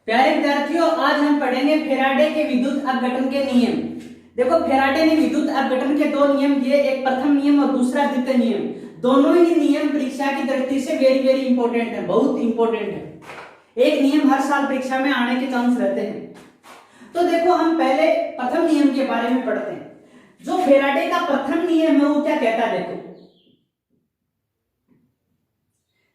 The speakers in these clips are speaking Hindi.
प्यारे विद्यार्थियों, आज हम पढ़ेंगे फेराडे के विद्युत अपघटन के नियम। देखो, फेराडे ने विद्युत अपघटन के दो नियम दिए, एक प्रथम नियम और दूसरा द्वितीय नियम। दोनों ही नियम परीक्षा की दृष्टि से वेरी वेरी इंपॉर्टेंट है, बहुत इंपॉर्टेंट है। एक नियम हर साल परीक्षा में आने के चांस रहते हैं। तो देखो, हम पहले प्रथम नियम के बारे में पढ़ते हैं। जो फेराडे का प्रथम नियम है वो क्या कहता है,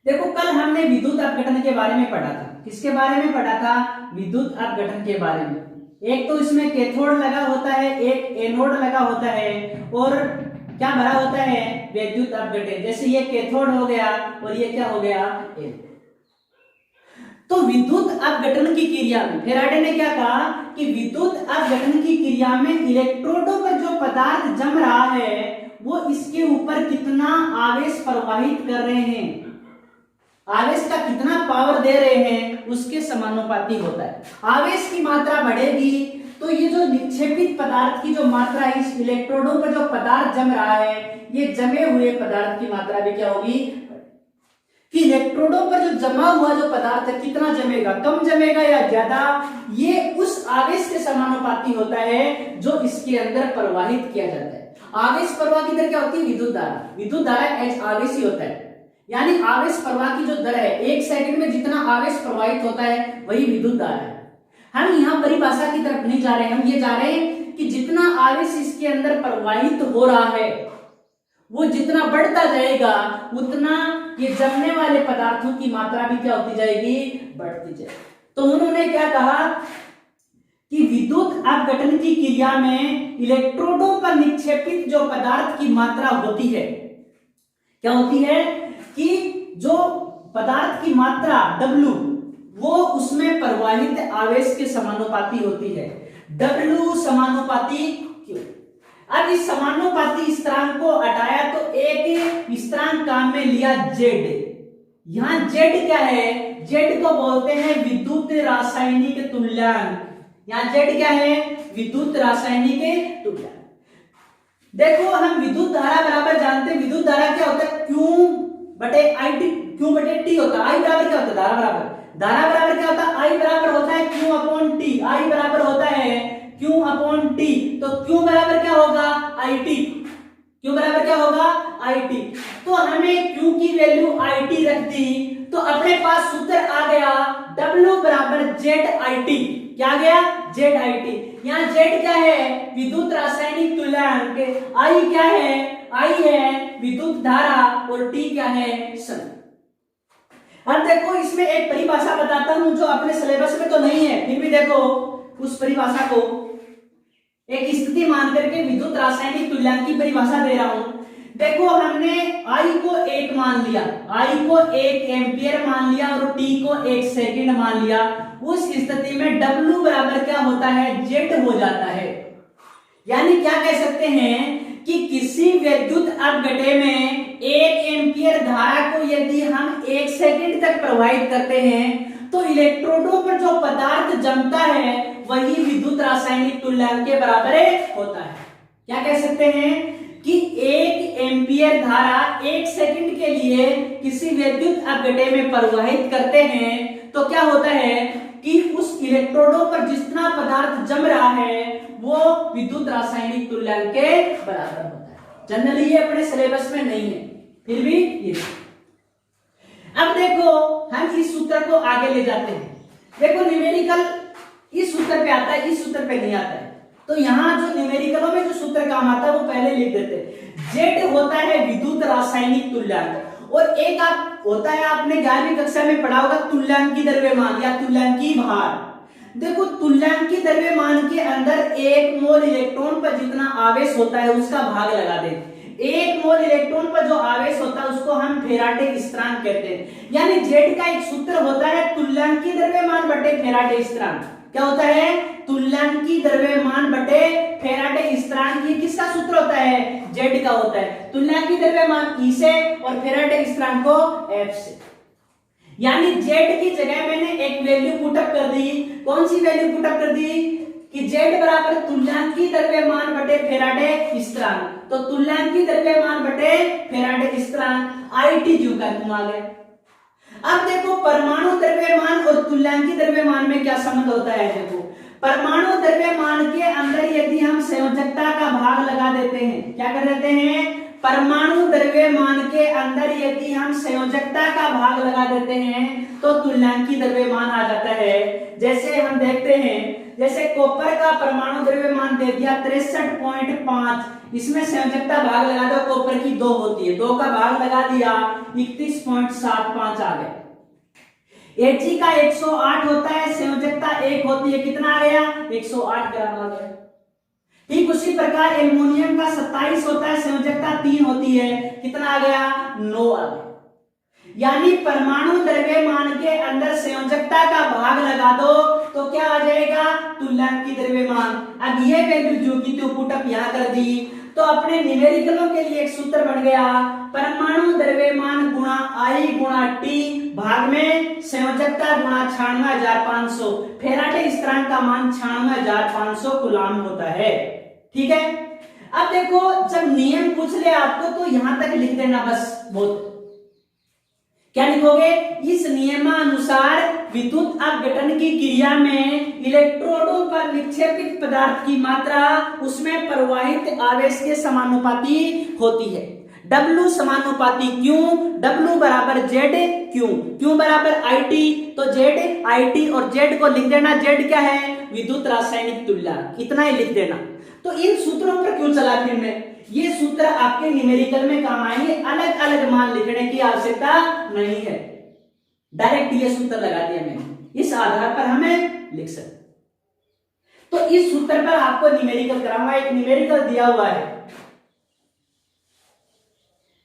देखो कल हमने विद्युत अपघटन के बारे में पढ़ा था। किसके बारे में पढ़ा था? विद्युत अपघटन के बारे में। एक तो इसमें कैथोड लगा होता है, एक एनोड लगा होता है, और क्या भरा होता है? विद्युत अपघटन। जैसे ये कैथोड हो गया और ये क्या हो गया? एनोड। तो विद्युत अपघटन की क्रिया में फेराडे ने क्या कहा कि विद्युत अपघटन की क्रिया में इलेक्ट्रोडों पर जो पदार्थ जम रहा है वो इसके ऊपर कितना आवेश प्रवाहित कर रहे हैं, आवेश का कितना पावर दे रहे हैं, उसके समानुपाती होता है। आवेश की मात्रा बढ़ेगी तो ये जो निक्षेपित पदार्थ की जो मात्रा है, इस इलेक्ट्रोडों पर जो पदार्थ जम रहा है, ये जमे हुए पदार्थ की मात्रा भी क्या होगी? कि इलेक्ट्रोडों पर जो जमा हुआ जो पदार्थ है कितना जमेगा, कम जमेगा या ज्यादा, ये उस आवेश के समानुपाती होता है जो इसके अंदर प्रवाहित किया जाता है। आवेश प्रवाह की दर क्या होती है? विद्युत धारा। विद्युत धारा एच आवेश ही होता है, यानी आवेश प्रवाह की जो दर है, एक सेकंड में जितना आवेश प्रवाहित होता है वही विद्युत धारा है। हम यहाँ परिभाषा की तरफ नहीं जा रहे, हम ये जा रहे हैं कि जितना आवेश इसके अंदर प्रवाहित हो रहा है वो जितना बढ़ता जाएगा उतना ये जमने वाले पदार्थों की मात्रा भी क्या होती जाएगी? बढ़ती जाएगी। तो उन्होंने क्या कहा कि विद्युत अपघटन की क्रिया में इलेक्ट्रोडों पर निक्षेपित जो पदार्थ की मात्रा होती है, क्या होती है कि जो पदार्थ की मात्रा W वो उसमें प्रवाहित आवेश के समानुपाती होती है। W समानुपाती Q। अब इस समानुपाती स्थिरांक को हटाया तो एक स्थिरांक काम में लिया Z। यहां Z क्या है? Z को बोलते हैं विद्युत रासायनिक तुल्यांक। यहां Z क्या है? विद्युत रासायनिक तुल्यांक। देखो, हम विद्युत धारा बराबर जानते हैं, विद्युत धारा क्या होता है? Q बटे आई टी, Q बटे T होता है। I बराबर क्या होता है? धारा बराबर क्या होता है? I बराबर होता है Q अपॉन T। I बराबर होता है Q अपॉन T। तो Q बराबर क्या होगा? IT। Q बराबर क्या होगा? IT। तो हमें Q की वैल्यू IT रख दी तो अपने पास सूत्र आ गया W बराबर ZIT। क्या आ गया? ZIT। यहाँ Z क्या है? विद्युत रासायनिक तुल्यांक। I क्या है? I है विद्युत धारा और T क्या है? समय। अब देखो, इसमें एक परिभाषा बताता हूं जो अपने सिलेबस में तो नहीं है, फिर भी देखो उस परिभाषा को एक स्थिति मान करके विद्युत रासायनिक तुल्यांक की परिभाषा दे रहा हूं। देखो, हमने I को 1 मान लिया, I को 1 एम्पियर मान लिया और T को 1 सेकंड मान लिया। उस स्थिति में W बराबर क्या होता है? Z हो जाता है। यानी क्या कह सकते हैं कि किसी विद्युत अपघटन में 1 एम्पियर धारा को यदि हम 1 सेकंड तक प्रवाहित करते हैं तो इलेक्ट्रोडों पर जो पदार्थ जमता है वही विद्युत रासायनिक तुल्यांक के बराबर होता है। क्या कह सकते हैं कि 1 एम्पियर धारा 1 सेकंड के लिए किसी विद्युत अपघटन में प्रवाहित करते हैं तो क्या होता है कि उस इलेक्ट्रोडों पर जितना पदार्थ जम रहा है वो विद्युत रासायनिक तुल्यांक के बराबर होता है। जनरली ये अपने सिलेबस में नहीं है, फिर भी ये। अब देखो, हम इस सूत्र को आगे ले जाते हैं। देखो, न्यूमेरिकल इस सूत्र पे आता है, इस सूत्र पे नहीं आता है। तो यहाँ जो न्यूमेरिकलों में जो सूत्र काम आता है वो पहले लिख देते हैं। Z होता है विद्युत रासायनिक तुल्यांक, और एक आप होता है, आपने 11वीं कक्षा में पढ़ा होगा, तुल्यांकी द्रव्यमान या तुल्यांकी भार। देखो, तुल्यांकी द्रव्यमान के अंदर 1 मोल इलेक्ट्रॉन पर जितना आवेश होता है उसका भाग लगा दें। 1 मोल इलेक्ट्रॉन पर जो आवेश होता है उसको हम फेराडे स्थिरांक कहते हैं। यानी Z का एक सूत्र होता है तुल्यांकी द्रव्यमान बटे फेराडे स्थिरांक। क्या होता है? तुल्यांकी द्रव्यमान बटे फेराडे स्थिरांक। ये किसका सूत्र होता है? Z का होता है। तुल्यांकी द्रव्यमान E से और फेराडे स्थिरांक को F से। यानी Z की जगह मैंने एक वैल्यू पुटअप कर दी। कौन सी वैल्यू पुटअप कर दी? कि Z बराबर तुल्यांकी द्रव्यमान बटे फेराडे स्थिरांक। तो तुल्यांकी द्रव्यमान बटे फेराडे स्थिरांक IT क्यों का तुम आ गया। अब देखो परमाणु द्रव्यमान और तुल्यांकी द्रव्यमान में क्या संबंध होता है। देखो परमाणु द्रव्यमान के अंदर यदि हम संयोजकता का भाग लगा देते हैं, क्या कर देते हैं, परमाणु द्रव्यमान के अंदर यदि हम संयोजकता का भाग लगा देते हैं तो तुल्यांकी द्रव्यमान आ जाता है। जैसे हम देखते हैं, जैसे कॉपर का परमाणु द्रव्यमान दे दिया 63.5, इसमें संयोजकता भाग लगा दो, कॉपर की 2 होती है, 2 का भाग लगा दिया 31.75 आ गया। Ag का 108 होता है, संयोजकता 1 होती है, कितना आ गया 108 ग्राम आ गया। ठीक उसी प्रकार एल्युमिनियम का 27 होता है, संयोजकता 3 होती है, कितना आ गया 9 आ गया। यानी परमाणु द्रव्यमान के अंदर संयोजकता का भाग लगा दो तो क्या आ जाएगा, तुल्यांकी द्रव्यमान। अब ये वैल्यू जो की तो पुट अप यहां कर दी, तो अपने न्यूमेरिकलों के लिए एक सूत्र बन गया, परमाणु द्रव्यमान गुणा आई गुणा टी भाग में संयोजकता गुणा 96,500। फेराडे स्थिरांक का मान 96,500 कूलम होता है। ठीक है, अब देखो जब नियम पूछ ले आपको तो यहां तक लिख देना बस, बहुत। क्या लिखोगे, इस नियमानुसार विद्युत अपघटन की क्रिया में इलेक्ट्रोडों पर निक्षेपित पदार्थ की मात्रा उसमें प्रवाहित आवेश के समानुपाती होती है। W समानुपाती Q, W बराबर Z Q, Q बराबर IT, तो Z IT और Z को लिख देना, Z क्या है, विद्युत रासायनिक तुल्यांक, इतना ही लिख देना। तो इन सूत्रों पर क्यों चला फिर मैं, ये सूत्र आपके न्यूमेरिकल में काम आएंगे, अलग अलग मान लिखने की आवश्यकता नहीं है, डायरेक्ट ये सूत्र लगा दिया मैंने, इस आधार पर हमें लिख सकते। तो इस सूत्र पर आपको न्यूमेरिकल कराऊंगा, एक न्यूमेरिकल दिया हुआ है,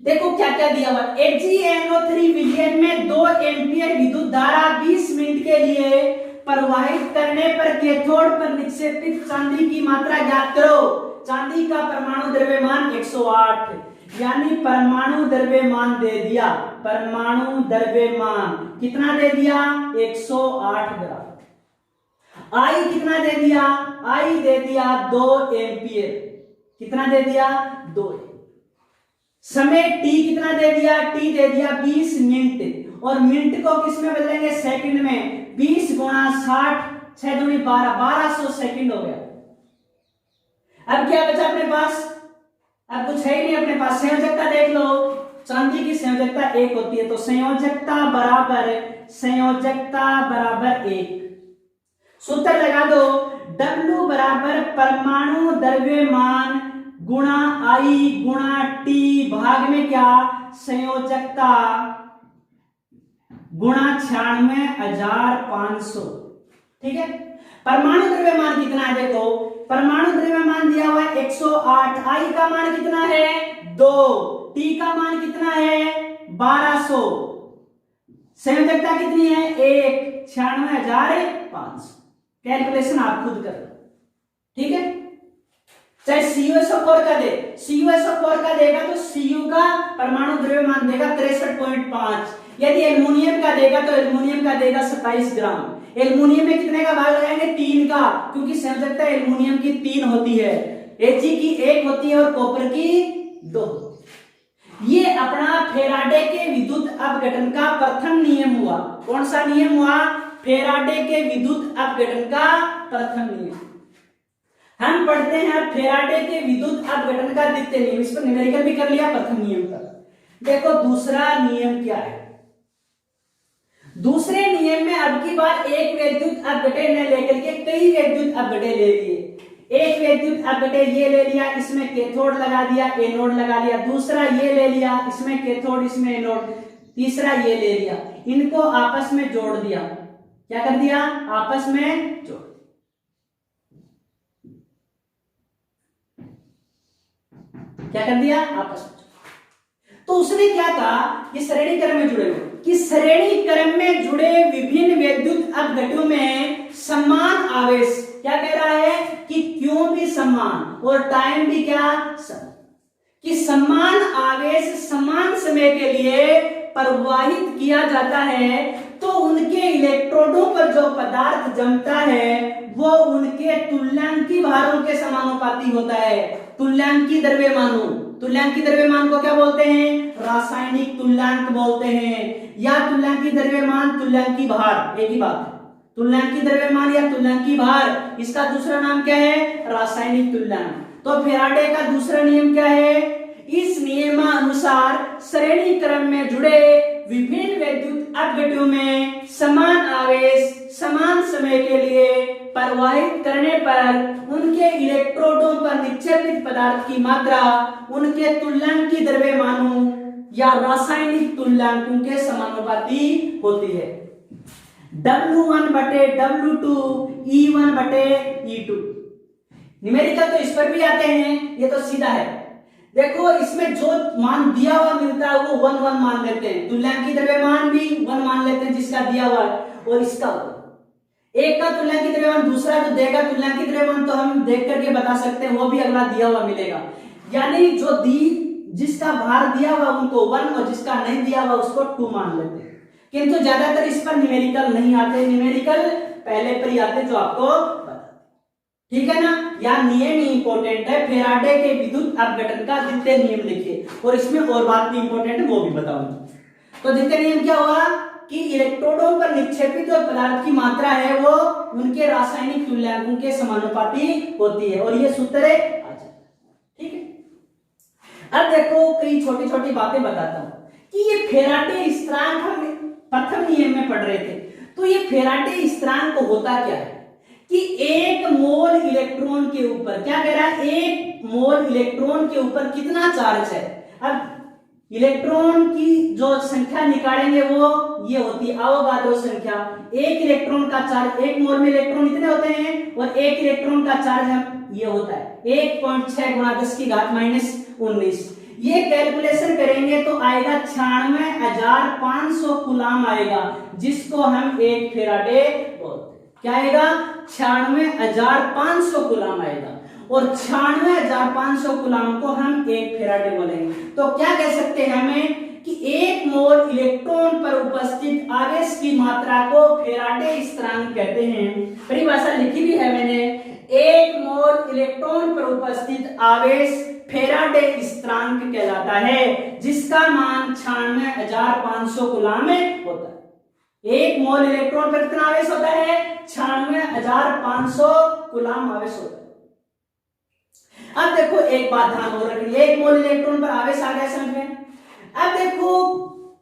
देखो क्या क्या दिया हुआ। AgNO3 विलयन में 2 एम्पियर विद्युत धारा 20 मिनट के लिए प्रवाहित करने पर कैथोड पर निक्षेपित चांदी की मात्रा ज्ञात करो। चांदी का परमाणु द्रव्यमान 108, यानी परमाणु द्रव्यमान दे दिया, परमाणु द्रव्यमान कितना दे दिया 108 ग्राम। आई कितना दे दिया, आई दे दिया 2 एम्पियर, कितना दे दिया 2। समय t कितना दे दिया, t दे दिया 20 मिनट, और मिनट को किस में बदलेंगे, सेकंड में, 20 गुणा 60, 6 दूनी 12, 1200 सेकंड हो गया। अब क्या बचा अपने पास, अब कुछ है ही नहीं अपने पास, संयोजकता देख लो, चांदी की संयोजकता 1 होती है, तो संयोजकता बराबर 1, सूत्र लगा दो, W बराबर परमाणु द्रव्यमान गुणा आई गुणा टी भाग में क्या, संयोजकता गुणा 96,500। ठीक है, परमाणु द्रव्यमान कितना है, देखो परमाणु द्रव्यमान दिया हुआ है 108, आई का मान कितना है 2, टी का मान कितना है 1200, संयोजकता कितनी है 1, 96,500। कैलकुलेशन आप खुद कर लो। ठीक है, चाहे CuSO4 का दे, CuSO4 का देगा तो Cu का परमाणु द्रव्यमान देगा 63.5, यदि एल्युमिनियम का देगा तो एल्युमिनियम का देगा 27 ग्राम। एल्युमिनियम में कितने का भाग लगाएंगे 3 का, क्योंकि संयोजकता एल्युमिनियम की 3 होती है, Ag की 1 होती है और कॉपर की 2। ये अपना फेराडे के विद्युत अपघटन का प्रथम नियम हुआ। कौन सा नियम हुआ, फेराडे के विद्युत अपघटन का प्रथम नियम। हम पढ़ते हैं फेराडे के विद्युत अपघटन का द्वितीय नियम, इसको न्यूमेरिकल भी कर लिया, प्रथम नियम का। देखो दूसरा नियम क्या है, दूसरे नियम में अब की बार एक विद्युत अपघटे ने लेकर के कई विद्युत अपघटे ले लिए। एक विद्युत अपघटे ये ले लिया, इसमें कैथोड लगा दिया, एनोड लगा लिया, दूसरा ये ले लिया, इसमें कैथोड इसमें एनोड, तीसरा ये ले लिया, इनको आपस में जोड़ दिया। क्या कर दिया, आपस में जोड़, क्या कर दिया आपस में। तो उसने क्या कहा कि श्रेणी क्रम में जुड़े हुए, कि श्रेणी क्रम में जुड़े विभिन्न विद्युत अपघटों में समान आवेश, क्या कह रहा है कि क्यों भी समान और टाइम भी क्या समान, कि समान आवेश समान समय के लिए प्रवाहित किया जाता है, तो उनके इलेक्ट्रोडों पर जो पदार्थ जमता है वो उनके तुल्यांकी भारों के समानुपाती होता है। तुल्यांकी द्रव्यमानों, तुल्यांकी द्रव्यमान को क्या बोलते हैं, रासायनिक तुल्यांक बोलते हैं। या तुल्यांकी द्रव्यमान, तुल्यांकी भार, एक ही बात है। तुल्यांकी द्रव्यमान या तुल्यांकी भार, इसका दूसरा नाम क्या है? रासायनिक तुल्यांक। तो फैराडे का दूसरा नियम क्या है? इस नियमानुसार श्रेणी क्रम में जुड़े विभिन्न वैद्युत अपघट्यों में समान आवेश समान समय के लिए प्रवाहित करने पर उनके इलेक्ट्रोडों पर निक्षेपित पदार्थ की मात्रा उनके तुल्यांकी द्रव्यमानों या रासायनिक तुल्यांकों के समानुपाती होती है। W1 बटे W2 E1 बटे E2। न्यूमेरिकल तो इस पर भी आते हैं, ये तो सीधा है। देखो इसमें जो मान दिया हुआ मिलता है वो 1 1 मान लेते हैं, तुल्यांकी द्रव्यमान भी 1 मान लेते हैं जिसका दिया हुआ है, और इसका एक का तुल्यांकी द्रव्यमान दूसरा जो देगा तुल्यांकी द्रव्यमान तो हम देख करके बता सकते हैं, वो भी अगला दिया हुआ मिलेगा। यानी जो जिसका भार दिया हुआ उनको 1 और जिसका नहीं दिया हुआ उसको 2 मान लेते हैं। किंतु ज्यादातर इस पर न्यूमेरिकल नहीं आते, न्यूमेरिकल पहले पर ही आते जो आपको बताते, ठीक है ना। या नियम ही इंपॉर्टेंट है, फैराडे के विद्युत अपघटन का द्वितीय नियम लिखिए, और इसमें और बात भी इंपॉर्टेंट है वो भी बताऊंगा। तो द्वितीय नियम क्या हुआ कि इलेक्ट्रोडों पर निक्षेपित जो पदार्थ की मात्रा है वो उनके रासायनिक तुल्यांकों के समानुपाती होती है, और ये सूत्र है, ठीक है। अब देखो कई छोटी छोटी बातें बताता हूं कि ये फैराडे स्थिरांक हम प्रथम नियम में पढ़ रहे थे। तो ये फैराडे स्थिरांक होता क्या है कि 1 मोल इलेक्ट्रॉन के ऊपर, क्या कह रहा है, 1 मोल इलेक्ट्रॉन के ऊपर कितना चार्ज है। अब इलेक्ट्रॉन की जो संख्या निकालेंगे वो ये होती है अवोगाद्रो संख्या। 1 इलेक्ट्रॉन का चार्ज, 1 मोल में इलेक्ट्रॉन इतने होते हैं, और 1 इलेक्ट्रॉन का चार्ज ये होता है 1.6 गुणा 10 की घात -19। ये कैलकुलेशन करेंगे तो आएगा 96,500 कूलाम आएगा, जिसको हम 1 फैराडे बोलते हैं। क्या आएगा? 96,500 कूलाम आएगा, और 96,500 कूलाम को हम 1 फैराडे बोलेंगे। तो क्या कह सकते हैं हमें कि 1 मोल इलेक्ट्रॉन पर उपस्थित आवेश की मात्रा को फैराडे स्थिरांक कहते हैं। परिभाषा लिखी भी है मैंने, 1 मोल इलेक्ट्रॉन पर उपस्थित आवेश फैराडे स्थिरांक कहलाता है, जिसका मान 96,500 कूलाम होता है। 1 मोल इलेक्ट्रॉन पर कितना आवेश होता है? 96,500 कूलाम आवेश होता है। अब देखो एक बात ध्यान हो रखिए, 1 मोल इलेक्ट्रॉन पर आवेश आ गया समझ में। अब देखो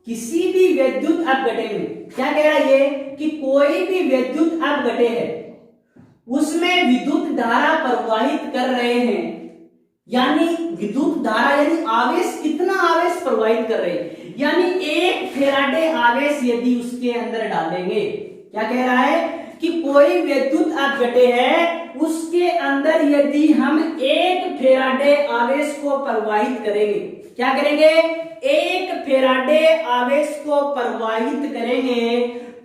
किसी भी विद्युत अपघटे में क्या कह रहा है ये कि कोई भी विद्युत अपघटे है उसमें विद्युत धारा प्रवाहित कर रहे हैं, यानी विद्युत धारा यानी आवेश, कितना आवेश प्रवाहित कर रहे हैं, यानी 1 फैराडे आवेश यदि उसके अंदर डालेंगे। क्या कह रहा है कि कोई विद्युत अपघटे है उसके अंदर यदि हम 1 फैराडे आवेश को प्रवाहित करेंगे, क्या करेंगे? 1 फैराडे आवेश को प्रवाहित करेंगे,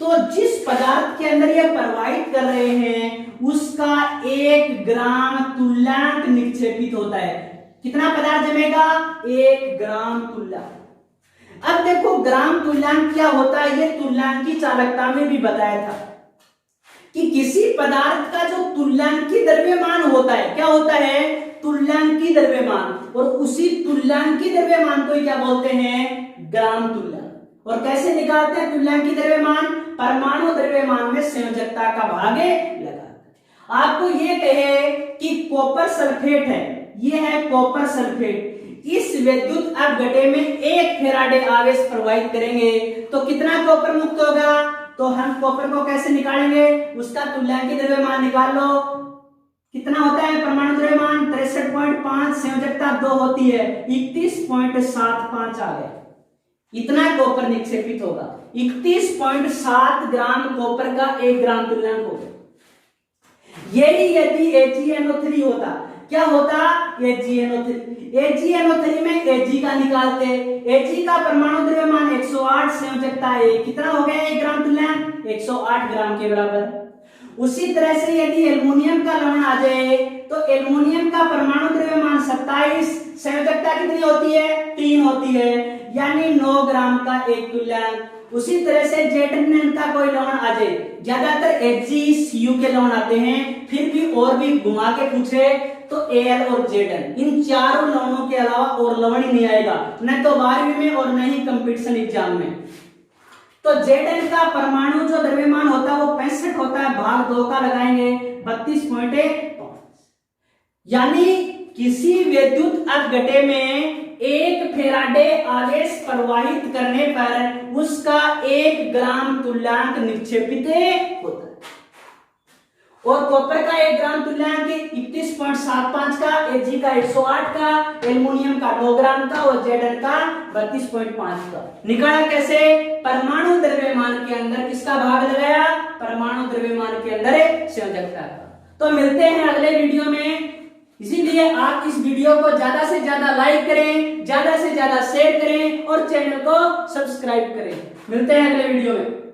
तो जिस पदार्थ के अंदर यह प्रवाहित कर रहे हैं उसका 1 ग्राम तुल्यांक निक्षेपित होता है। कितना पदार्थ जमेगा? 1 ग्राम तुल्यांक। अब देखो ग्राम तुल्यांक क्या होता है, ये तुल्यांकी चालकता में भी बताया था कि किसी पदार्थ का जो तुल्यांकी द्रव्यमान होता है, क्या होता है? तुल्यांकी द्रव्यमान, और उसी तुल्यांकी द्रव्यमान को क्या बोलते हैं? ग्राम तुल्यांक। और कैसे निकालते हैं तुल्यांकी द्रव्यमान? परमाणु द्रव्यमान में संयोजकता का भाग लगा। आपको ये कहे कि कॉपर सल्फेट है, ये है कॉपर सल्फेट, इस विद्युत अपघटे में 1 फैराडे आवेश प्रवाहित करेंगे तो कितना कॉपर मुक्त होगा? तो हम कॉपर को कैसे निकालेंगे? उसका तुल्यांकी द्रव्यमान निकाल लो। कितना होता है परमाणु द्रव्यमान? 63.5, संयोजकता 2 होती है, 31.75 आ गया। इतना कॉपर निक्षेपित होगा, 31.7 ग्राम कॉपर का 1 ग्राम तुल्यांक होगा। यही यदि AgNO3 होता, क्या होता? AgNO3 में Ag का निकालते, Ag का परमाणु द्रव्यमान 108, संयोजकता 1, कितना हो गया 1 ग्राम तुल्यांक? 108 ग्राम के बराबर। उसी तरह से यदि एल्युमिनियम का लवण आ जाए तो एल्युमिनियम का परमाणु द्रव्यमान 27, संयोजकता कितनी होती है? 3 होती है, यानी 9 ग्राम का 1 तुल्यांक। उसी तरह से Zn का कोई लवण आ जाए, ज्यादातर HgCu के लवण आते हैं, फिर भी और भी घुमा के पूछे तो Al और Zn, इन चारों लवणों के अलावा और लवण ही नहीं आएगा, न तो 12वीं में और न ही कंपटीशन एग्जाम में। तो Zn का परमाणु जो द्रव्यमान होता है वो 65 होता है, भाग 2 का लगाएंगे 32.5। यानी किसी विद्युत अपघटे में 1 फेराडे आवेश प्रवाहित करने पर उसका 1 ग्राम तुल्यांक निक्षेपित होता है। और कॉपर का 1 ग्राम तुल्यांक 31.75 का, Ag का 108 का, एल्युमिनियम का 9 ग्राम का और Zn का 32.5 का। निकाला कैसे? परमाणु द्रव्यमान के अंदर किसका भाग लगाया? परमाणु द्रव्यमान के अंदर संयोजक का। तो मिलते हैं अगले वीडियो में। इसीलिए आप इस वीडियो को ज्यादा से ज्यादा लाइक करें, ज्यादा से ज्यादा शेयर करें और चैनल को सब्सक्राइब करें। मिलते हैं अगले वीडियो में।